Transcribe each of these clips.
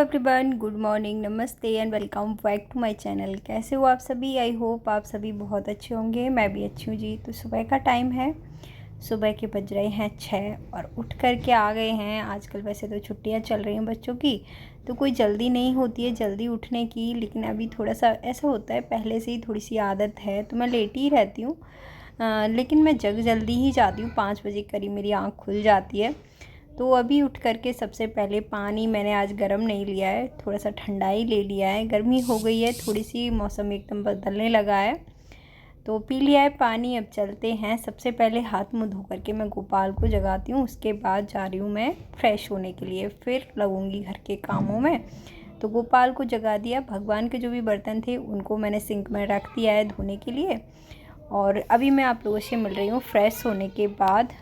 Everyone, good morning, नमस्ते and welcome back to my channel. कैसे हो आप सभी? आई होप आप सभी बहुत अच्छे होंगे। मैं भी अच्छी हूँ जी। तो सुबह का टाइम है, सुबह के बज रहे हैं 6 और उठ कर के आ गए हैं। आजकल वैसे तो छुट्टियाँ चल रही हैं बच्चों की, तो कोई जल्दी नहीं होती है जल्दी उठने की, लेकिन अभी थोड़ा सा ऐसा होता है, पहले से ही थोड़ी सी आदत है तो मैं लेटी ही रहती हूँ। लेकिन मैं जग जल्दी ही जाती हूँ, 5 बजे करीब मेरी आँख खुल जाती है। तो अभी उठ कर के सबसे पहले पानी मैंने आज गर्म नहीं लिया है, थोड़ा सा ठंडा ही ले लिया है। गर्मी हो गई है थोड़ी सी, मौसम एकदम बदलने लगा है, तो पी लिया है पानी। अब चलते हैं। सबसे पहले हाथ मुँह धो करके मैं गोपाल को जगाती हूँ, उसके बाद जा रही हूँ मैं फ्रेश होने के लिए, फिर लगूँगी घर के कामों में। तो गोपाल को जगा दिया। भगवान के जो भी बर्तन थे उनको मैंने सिंक में रख दिया है धोने के लिए। और अभी मैं आप लोगों से मिल रही हूँ फ्रेश होने के बाद।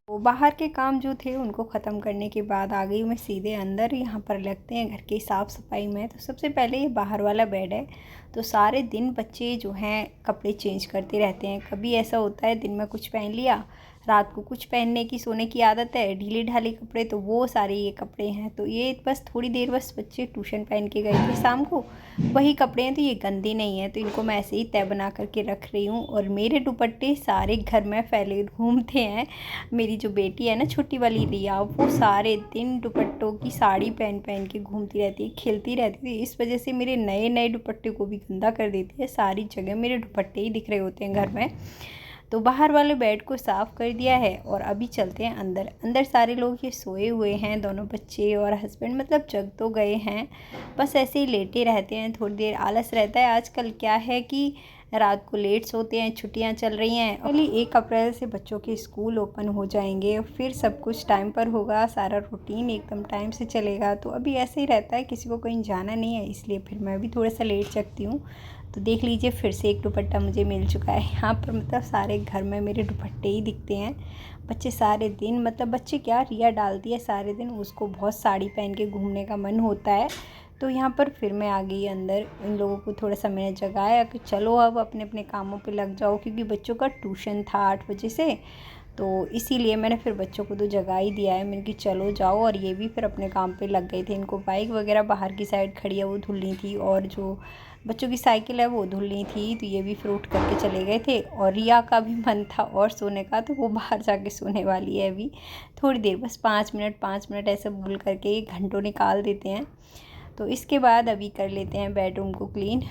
तो बाहर के काम जो थे उनको ख़त्म करने के बाद आ गई मैं सीधे अंदर। यहाँ पर लगते हैं घर की साफ़ सफाई में। तो सबसे पहले ये बाहर वाला बेड है, तो सारे दिन बच्चे जो हैं कपड़े चेंज करते रहते हैं। कभी ऐसा होता है दिन में कुछ पहन लिया, रात को कुछ पहनने की, सोने की आदत है, ढीले ढाले कपड़े, तो वो सारे ये कपड़े हैं। तो ये बस थोड़ी देर, बस बच्चे ट्यूशन पहन के गए थे शाम को, वही कपड़े हैं, तो ये गंदे नहीं हैं, तो इनको मैं ऐसे ही तय बना करके रख रही हूँ। और मेरे दुपट्टे सारे घर में फैले घूमते हैं। मेरी जो बेटी है ना, छोटी वाली रिया, वो सारे दिन दुपट्टों की साड़ी पहन पहन के घूमती रहती है, खेलती रहती है। इस वजह से मेरे नए नए दुपट्टे को भी गंदा कर देती है। सारी जगह मेरे दुपट्टे ही दिख रहे होते हैं घर में। तो बाहर वाले बेड को साफ़ कर दिया है और अभी चलते हैं अंदर। अंदर सारे लोग ये सोए हुए हैं, दोनों बच्चे और हस्बैंड, मतलब जग तो गए हैं, बस ऐसे ही लेटे रहते हैं। थोड़ी देर आलस रहता है। आजकल क्या है कि रात को लेट सोते हैं, छुट्टियां चल रही हैं। अगली 1 अप्रैल से बच्चों के स्कूल ओपन हो जाएंगे, फिर सब कुछ टाइम पर होगा, सारा रूटीन एकदम टाइम से चलेगा। तो अभी ऐसे ही रहता है, किसी को कहीं जाना नहीं है, इसलिए फिर मैं भी थोड़ा सा लेट जगती हूँ। तो देख लीजिए, फिर से एक दुपट्टा मुझे मिल चुका है। यहाँ पर मतलब सारे घर में मेरे दुपट्टे ही दिखते हैं। बच्चे सारे दिन, मतलब बच्चे क्या, रिया डालती है सारे दिन, उसको बहुत साड़ी पहन के घूमने का मन होता है। तो यहाँ पर फिर मैं आ गई अंदर। इन लोगों को थोड़ा सा मैंने जगाया कि चलो अब अपने अपने कामों पे लग जाओ, क्योंकि बच्चों का ट्यूशन था 8 बजे से, तो इसीलिए मैंने फिर बच्चों को तो जगा ही दिया है। मैंने कि चलो जाओ, और ये भी फिर अपने काम पे लग गए थे। इनको बाइक वगैरह बाहर की साइड खड़ी है वो धुलनी थी, और जो बच्चों की साइकिल है वो धुलनी थी, तो ये भी फिर उठ करके चले गए थे। और रिया का भी मन था और सोने का, तो वो बाहर जाके सोने वाली है अभी थोड़ी देर, बस 5 मिनट ऐसे बोल करके घंटों निकाल देते हैं। तो इसके बाद अभी कर लेते हैं बेडरूम को क्लीन।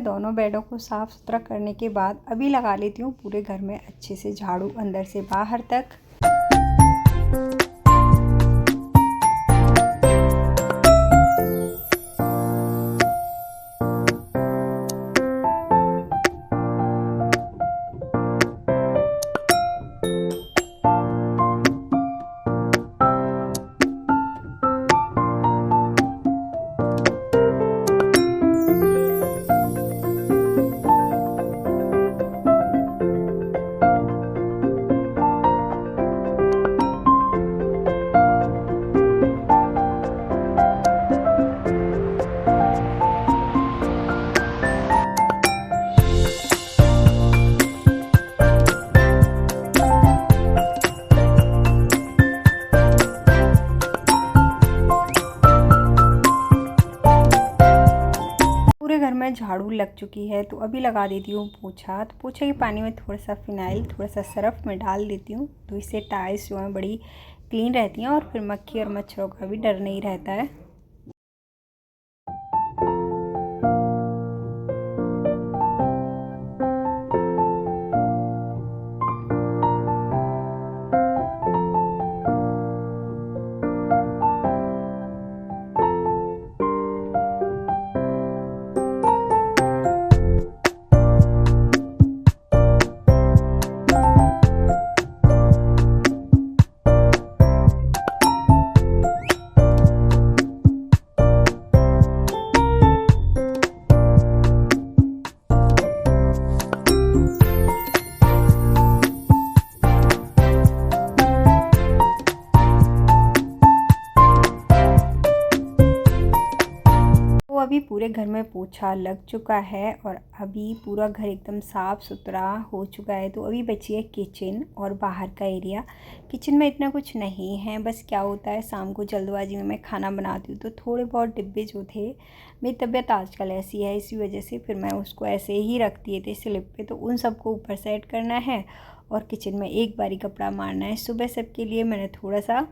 दोनों बेडों को साफ़ सुथरा करने के बाद अभी लगा लेती हूँ पूरे घर में अच्छे से झाड़ू, अंदर से बाहर तक। पूरे घर में झाड़ू लग चुकी है, तो अभी लगा देती हूँ पोछा। तो पोछे के पानी में थोड़ा सा फिनाइल, थोड़ा सा सर्फ में डाल देती हूँ, तो इससे टाइल्स जो हैं बड़ी क्लीन रहती हैं और फिर मक्खी और मच्छरों का भी डर नहीं रहता है। अभी पूरे घर में पोछा लग चुका है और अभी पूरा घर एकदम साफ़ सुथरा हो चुका है। तो अभी बची है किचन और बाहर का एरिया। किचन में इतना कुछ नहीं है, बस क्या होता है शाम को जल्दबाजी में मैं खाना बनाती हूँ तो थोड़े बहुत डिब्बे जो थे, मेरी तबीयत आजकल ऐसी है इसी वजह से फिर मैं उसको ऐसे ही रख दिए थे स्लिप पे, तो उन सबको ऊपर सेट करना है और किचन में एक बारी कपड़ा मारना है। सुबह सबके लिए मैंने थोड़ा सा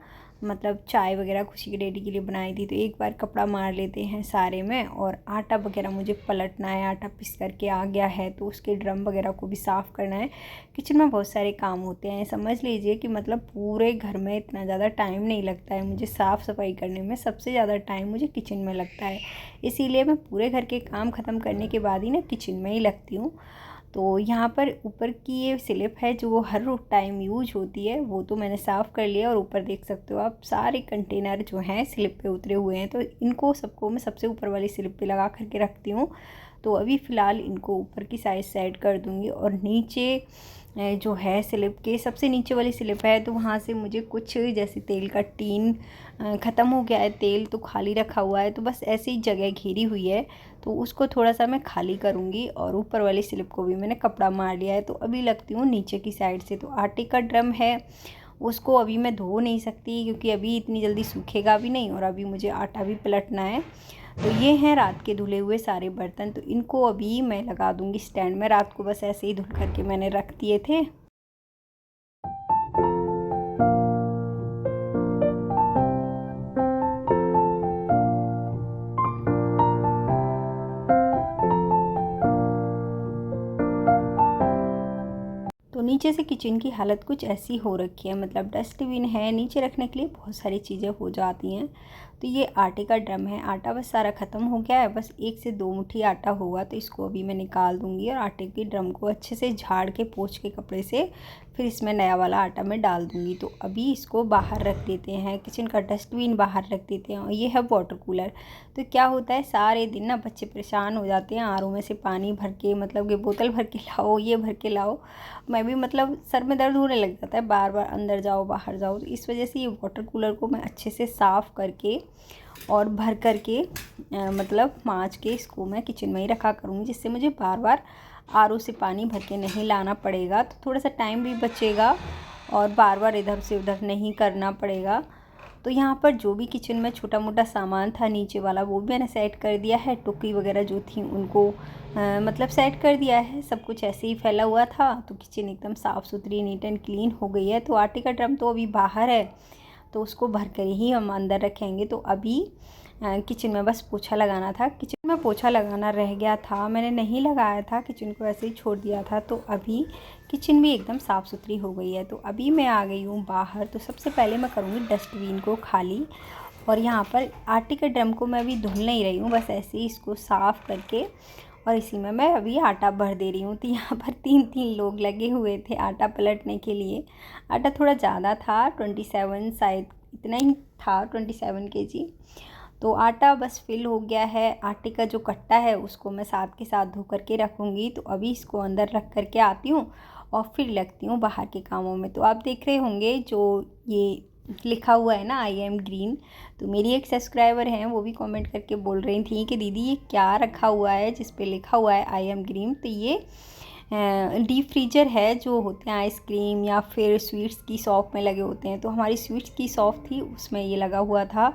मतलब चाय वगैरह खुशी के डैडी के लिए बनाई थी, तो एक बार कपड़ा मार लेते हैं सारे में। और आटा वगैरह मुझे पलटना है, आटा पिस करके आ गया है तो उसके ड्रम वगैरह को भी साफ़ करना है। किचन में बहुत सारे काम होते हैं, समझ लीजिए कि मतलब पूरे घर में इतना ज़्यादा टाइम नहीं लगता है मुझे साफ़ सफाई करने में, सबसे ज़्यादा टाइम मुझे किचन में लगता है। इसीलिए मैं पूरे घर के काम ख़त्म करने के बाद ही ना किचन में ही लगती हूँ। तो यहाँ पर ऊपर की ये स्लिप है जो वो हर टाइम यूज होती है, वो तो मैंने साफ़ कर लिया। और ऊपर देख सकते हो आप सारे कंटेनर जो हैं स्लिप पे उतरे हुए हैं, तो इनको सबको मैं सबसे ऊपर वाली स्लिप पे लगा करके रखती हूँ। तो अभी फ़िलहाल इनको ऊपर की साइड सेट कर दूँगी। और नीचे जो है स्लिप के सबसे नीचे वाली स्लिप है, तो वहाँ से मुझे कुछ जैसे तेल का टीन ख़त्म हो गया है, तेल तो खाली रखा हुआ है, तो बस ऐसे ही जगह घेरी हुई है, तो उसको थोड़ा सा मैं खाली करूँगी। और ऊपर वाली स्लिप को भी मैंने कपड़ा मार लिया है, तो अभी लगती हूँ नीचे की साइड से। तो आटे का ड्रम है, उसको अभी मैं धो नहीं सकती क्योंकि अभी इतनी जल्दी सूखेगा भी नहीं और अभी मुझे आटा भी पलटना है। तो ये हैं रात के धुले हुए सारे बर्तन, तो इनको अभी मैं लगा दूँगी स्टैंड में। रात को बस ऐसे ही धुल करके मैंने रख दिए थे। तो नीचे से किचन की हालत कुछ ऐसी हो रखी है, मतलब डस्टबिन है, नीचे रखने के लिए बहुत सारी चीज़ें हो जाती हैं। तो ये आटे का ड्रम है, आटा बस सारा ख़त्म हो गया है, बस 1 से 2 मुट्ठी आटा होगा, तो इसको अभी मैं निकाल दूँगी और आटे के ड्रम को अच्छे से झाड़ के पोंछ के कपड़े से फिर इसमें नया वाला आटा मैं डाल दूँगी। तो अभी इसको बाहर रख देते हैं, किचन का डस्टबिन बाहर रख देते हैं। और ये है वाटर कूलर। तो क्या होता है सारे दिन ना बच्चे परेशान हो जाते हैं, आरओ में से पानी भर के मतलब कि बोतल भर के लाओ, ये भर के लाओ। मैं भी मतलब सर में दर्द होने लग जाता है, बार बार अंदर जाओ बाहर जाओ। तो इस वजह से ये वाटर कूलर को मैं अच्छे से साफ़ करके और भर करके मतलब माँज के इसको मैं किचन में ही रखा करूँगी, जिससे मुझे बार बार आरओ से पानी भर के नहीं लाना पड़ेगा। तो थोड़ा सा टाइम भी बचेगा और बार बार इधर से उधर नहीं करना पड़ेगा। तो यहाँ पर जो भी किचन में छोटा मोटा सामान था नीचे वाला, वो भी मैंने सेट कर दिया है। टोकरी वगैरह जो थी उनको मतलब सेट कर दिया है। सब कुछ ऐसे ही फैला हुआ था, तो किचन एकदम साफ़ सुथरी नीट एंड क्लीन हो गई है। तो आटे का ड्रम तो अभी बाहर है, तो उसको भर कर ही हम अंदर रखेंगे। तो अभी किचन में बस पोछा लगाना था, किचन में पोछा लगाना रह गया था, मैंने नहीं लगाया था, किचन को ऐसे ही छोड़ दिया था। तो अभी किचन भी एकदम साफ़ सुथरी हो गई है। तो अभी मैं आ गई हूँ बाहर। तो सबसे पहले मैं करूँगी डस्टबिन को खाली। और यहाँ पर आटे के ड्रम को मैं अभी धुल नहीं रही हूँ, बस ऐसे ही इसको साफ़ करके और इसी में मैं अभी आटा भर दे रही हूँ। तो यहाँ पर 3 लोग लगे हुए थे आटा पलटने के लिए। आटा थोड़ा ज़्यादा था, 27 शायद इतना ही था, 27 केजी। तो आटा बस फिल हो गया है। आटे का जो कट्टा है उसको मैं साथ के साथ धो करके रखूँगी। तो अभी इसको अंदर रख करके आती हूँ और फिर लगती हूँ बाहर के कामों में। तो आप देख रहे होंगे जो ये लिखा हुआ है ना आई एम ग्रीन, तो मेरी एक सब्सक्राइबर हैं वो भी कमेंट करके बोल रही थी कि दीदी ये क्या रखा हुआ है जिस पे लिखा हुआ है आई एम ग्रीन। तो ये डीप फ्रीजर है, जो होते हैं आइसक्रीम या फिर स्वीट्स की शॉप में लगे होते हैं। तो हमारी स्वीट्स की शॉप थी, उसमें ये लगा हुआ था।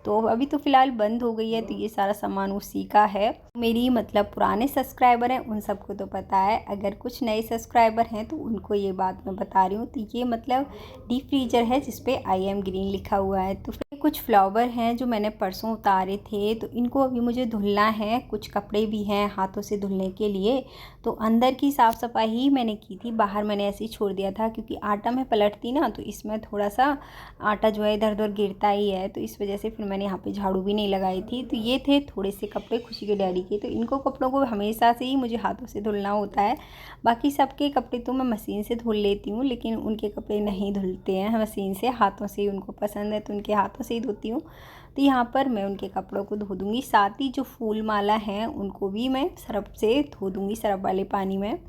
तो अभी तो फ़िलहाल बंद हो गई है, तो ये सारा सामान उसी का है। मेरी मतलब पुराने सब्सक्राइबर हैं उन सबको तो पता है, अगर कुछ नए सब्सक्राइबर हैं तो उनको ये बात मैं बता रही हूँ। तो ये मतलब डीप फ्रीजर है जिस पे आई एम ग्रीन लिखा हुआ है। तो फिर कुछ फ्लावर हैं जो मैंने परसों उतारे थे, तो इनको अभी मुझे धुलना है। कुछ कपड़े भी हैं हाथों से धुलने के लिए। तो अंदर की साफ़ सफाई ही मैंने की थी, बाहर मैंने ऐसे ही छोड़ दिया था क्योंकि आटा मैं पलटती ना तो इसमें थोड़ा सा आटा जो है इधर उधर गिरता ही है। तो इस वजह से फिर मैंने यहाँ पे झाड़ू भी नहीं लगाई थी। तो ये थे थोड़े से कपड़े खुशी के डैडी के। तो इनको कपड़ों को हमेशा से ही मुझे हाथों से धुलना होता है। बाकी सबके कपड़े तो मैं मशीन से धुल लेती हूँ, लेकिन उनके कपड़े नहीं धुलते हैं मशीन से, हाथों से ही उनको पसंद है, तो उनके हाथों से ही धोती हूँ। तो यहाँ पर मैं उनके कपड़ों को धो दूँगी, साथ ही जो फूल माला हैं उनको भी मैं सर्फ़ से धो दूँगी, सर्फ़ वाले पानी में।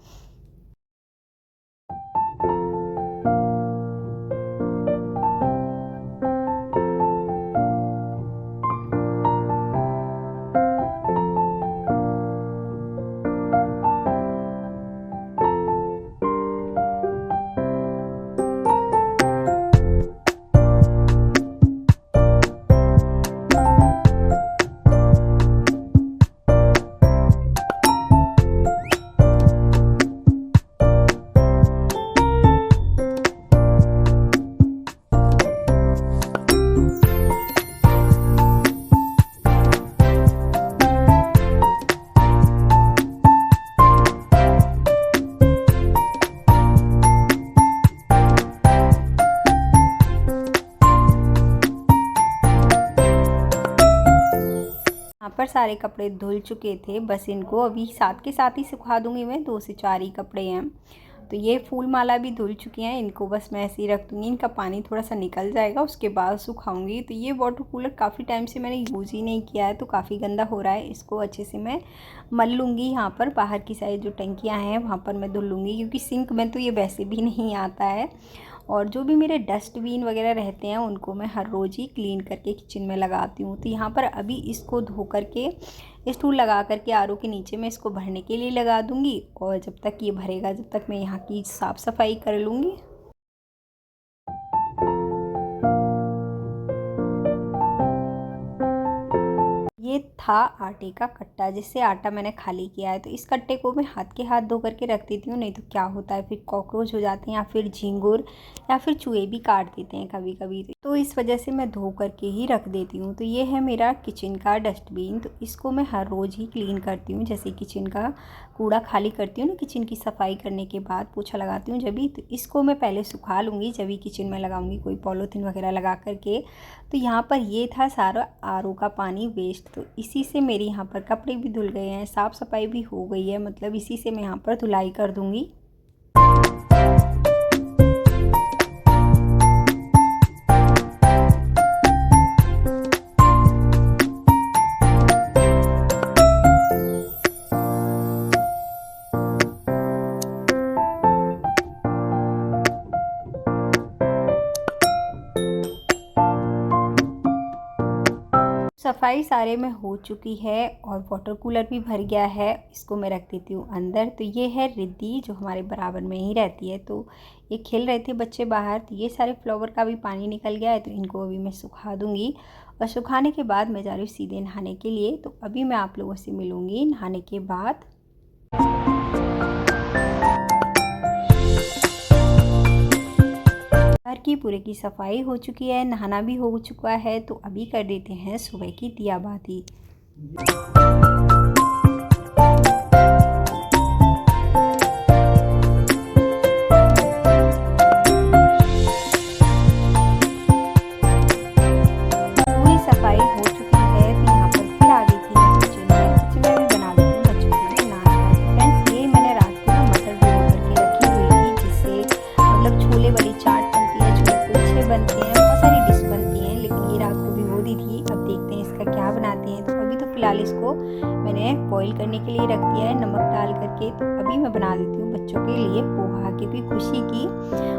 पर सारे कपड़े धुल चुके थे, बस इनको अभी साथ के साथ ही सुखा दूँगी मैं। 2 से 4 ही कपड़े हैं। तो ये फूल माला भी धुल चुकी हैं, इनको बस मैं ऐसे ही रख दूँगी। इनका पानी थोड़ा सा निकल जाएगा, उसके बाद सुखाऊंगी। तो ये वाटर कूलर काफ़ी टाइम से मैंने यूज़ ही नहीं किया है, तो काफ़ी गंदा हो रहा है। इसको अच्छे से मैं मल लूँगी। यहाँ पर बाहर की साइड जो टंकियाँ हैं वहाँ पर मैं धुल लूँगी, क्योंकि सिंक में तो ये वैसे भी नहीं आता है। और जो भी मेरे डस्टबिन वगैरह रहते हैं उनको मैं हर रोज़ ही क्लीन करके किचन में लगाती हूँ। तो यहाँ पर अभी इसको धो करके स्टूल लगा करके आरओ के नीचे मैं इसको भरने के लिए लगा दूँगी। और जब तक ये भरेगा, जब तक मैं यहाँ की साफ़ सफाई कर लूँगी। ये था आटे का कट्टा, जिससे आटा मैंने खाली किया है। तो इस कट्टे को मैं हाथ के हाथ धो करके रख देती हूँ, नहीं तो क्या होता है फिर कॉकरोच हो जाते हैं या फिर झींगुर या फिर चूहे भी काट देते हैं कभी कभी। तो इस वजह से मैं धो करके ही रख देती हूँ। तो ये है मेरा किचन का डस्टबिन। तो इसको मैं हर रोज़ ही क्लीन करती हूँ। जैसे किचन का कूड़ा खाली करती हूँ ना, किचन की सफाई करने के बाद पोछा लगाती हूँ जब भी, तो इसको मैं पहले सुखा लूँगी, जब भी किचन में लगाऊँगी कोई पॉलीथीन वगैरह लगा करके। तो यहाँ पर ये था सारा आरओ का पानी वेस्ट। तो इसी से मेरे यहाँ पर कपड़े भी धुल गए हैं, साफ़ सफाई भी हो गई है। मतलब इसी से मैं यहाँ पर धुलाई कर दूँगी। सफाई सारे में हो चुकी है और वाटर कूलर भी भर गया है। इसको मैं रख देती हूँ अंदर। तो ये है रिद्धि, जो हमारे बराबर में ही रहती है। तो ये खेल रहे थे बच्चे बाहर, तो ये सारे फ्लावर का भी पानी निकल गया है। तो इनको अभी मैं सुखा दूँगी और सुखाने के बाद मैं जा रही हूँ सीधे नहाने के लिए। तो अभी मैं आप लोगों से मिलूँगी नहाने के बाद। घर की पूरे की सफाई हो चुकी है, नहाना भी हो चुका है। तो अभी कर देते हैं सुबह की दियाबाती। पूरी सफाई हो चुकी है। तो यहाँ पर फिर आ गई थी मैं किचन में। किचन में भी बना देती हूँ बच्चों के लिए नाश्ता। फ्रेंड्स, ये मैंने रात को ना मटर भिगो करके रखी हुई थी, जिससे मतलब छोले वाली चाट बनती है, छोले कुलचे बनते हैं, बहुत सारी डिश बनती हैं। लेकिन ये रात को भिगो दी थी। अब देखते हैं इसका क्या बनाते हैं। तो अभी तो फिलहाल इसको मैंने बॉईल करने के लिए रख दिया है नमक डाल करके। तो अभी मैं बना देती हूँ बच्चों के लिए पोहा, क्योंकि खुशी की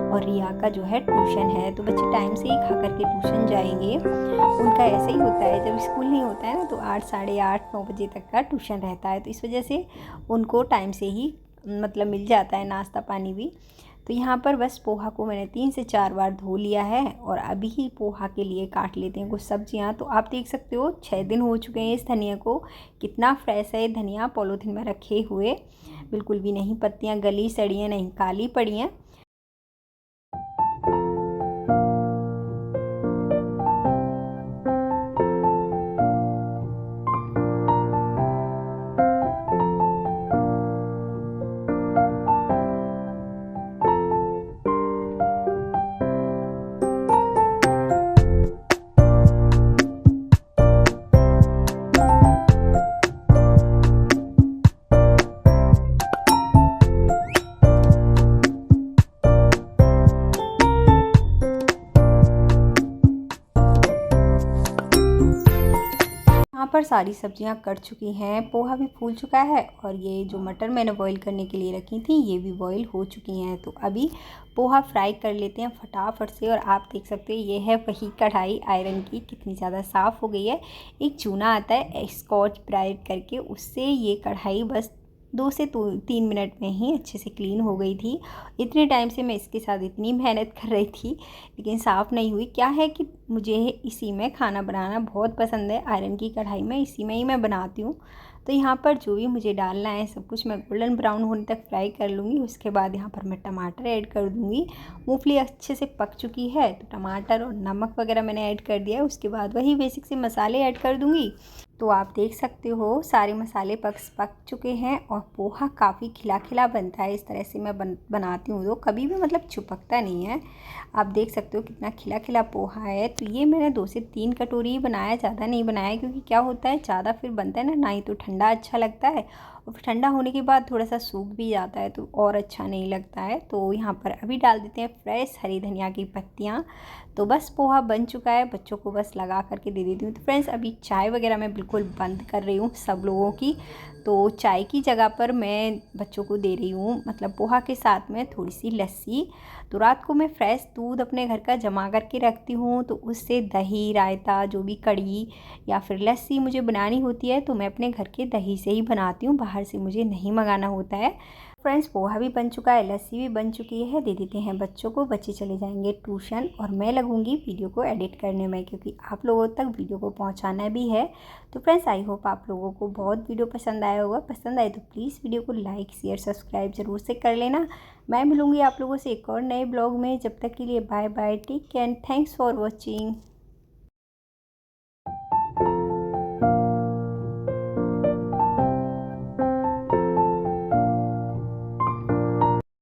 और रिया का जो है ट्यूशन है। तो बच्चे टाइम से ही खा करके ट्यूशन जाएंगे। उनका ऐसे ही होता है, जब स्कूल नहीं होता है ना, तो 8, साढ़े 8, 9 बजे तक का ट्यूशन रहता है। तो इस वजह से उनको टाइम से ही मतलब मिल जाता है नाश्ता पानी भी। तो यहाँ पर बस पोहा को मैंने 3 से 4 बार धो लिया है और अभी ही पोहा के लिए काट लेते हैं कुछ सब्जियाँ। तो आप देख सकते हो 6 दिन हो चुके हैं इस धनिया को। कितना फ्रेश है ये धनिया, पॉलीथीन में रखे हुए, बिल्कुल भी नहीं पत्तियाँ गली सड़ी हैं, नहीं काली पड़ी हैं। यहाँ पर सारी सब्जियां कट चुकी हैं, पोहा भी फूल चुका है और ये जो मटर मैंने बॉईल करने के लिए रखी थी ये भी बॉईल हो चुकी हैं। तो अभी पोहा फ्राई कर लेते हैं फटाफट से। और आप देख सकते हैं ये है वही कढ़ाई आयरन की, कितनी ज़्यादा साफ़ हो गई है। एक चूना आता है स्कॉच ब्राइट करके, उससे ये कढ़ाई बस 2 से 3 मिनट में ही अच्छे से क्लीन हो गई थी। इतने टाइम से मैं इसके साथ इतनी मेहनत कर रही थी, लेकिन साफ़ नहीं हुई। क्या है कि मुझे इसी में खाना बनाना बहुत पसंद है, आयरन की कढ़ाई में, इसी में ही मैं बनाती हूँ। तो यहाँ पर जो भी मुझे डालना है सब कुछ मैं गोल्डन ब्राउन होने तक फ्राई कर लूँगी। उसके बाद यहाँ पर मैं टमाटर ऐड कर दूँगी। मूंगफली अच्छे से पक चुकी है, तो टमाटर और नमक वगैरह मैंने ऐड कर दिया है। उसके बाद वही बेसिक से मसाले ऐड कर दूँगी तो आप देख सकते हो सारे मसाले पक चुके हैं और पोहा काफ़ी खिला खिला बनता है। इस तरह से मैं बनाती हूँ तो कभी भी मतलब चिपकता नहीं है। आप देख सकते हो कितना खिला खिला पोहा है। तो ये मैंने 2 से 3 कटोरी ही बनाया, ज़्यादा नहीं बनाया, क्योंकि क्या होता है ज़्यादा फिर बनता है ना ही तो ठंडा अच्छा लगता है और फिर ठंडा होने के बाद थोड़ा सा सूख भी जाता है तो और अच्छा नहीं लगता है। तो यहाँ पर अभी डाल देते हैं फ्रेश हरी धनिया की पत्तियाँ। तो बस पोहा बन चुका है, बच्चों को बस लगा करके दे देती हूँ। तो फ्रेंड्स अभी चाय वगैरह मैं बिल्कुल बंद कर रही हूँ सब लोगों की। तो चाय की जगह पर मैं बच्चों को दे रही हूँ मतलब पोहा के साथ में थोड़ी सी लस्सी। तो रात को मैं फ्रेश दूध अपने घर का जमा करके रखती हूँ, तो उससे दही रायता जो भी कढ़ी या फिर लस्सी मुझे बनानी होती है तो मैं अपने घर के दही से ही बनाती हूँ, बाहर से मुझे नहीं मंगाना होता है। फ्रेंड्स पोहा भी बन चुका है, लस्सी भी बन चुकी है, दे देते हैं बच्चों को। बच्चे चले जाएंगे ट्यूशन और मैं लगूंगी वीडियो को एडिट करने में, क्योंकि आप लोगों तक वीडियो को पहुंचाना भी है। तो फ्रेंड्स आई होप आप लोगों को बहुत वीडियो पसंद आया होगा। पसंद आए तो प्लीज़ वीडियो को लाइक शेयर सब्सक्राइब ज़रूर से कर लेना। मैं मिलूँगी आप लोगों से एक और नए ब्लॉग में। जब तक के लिए bye bye, take care, thanks for watching.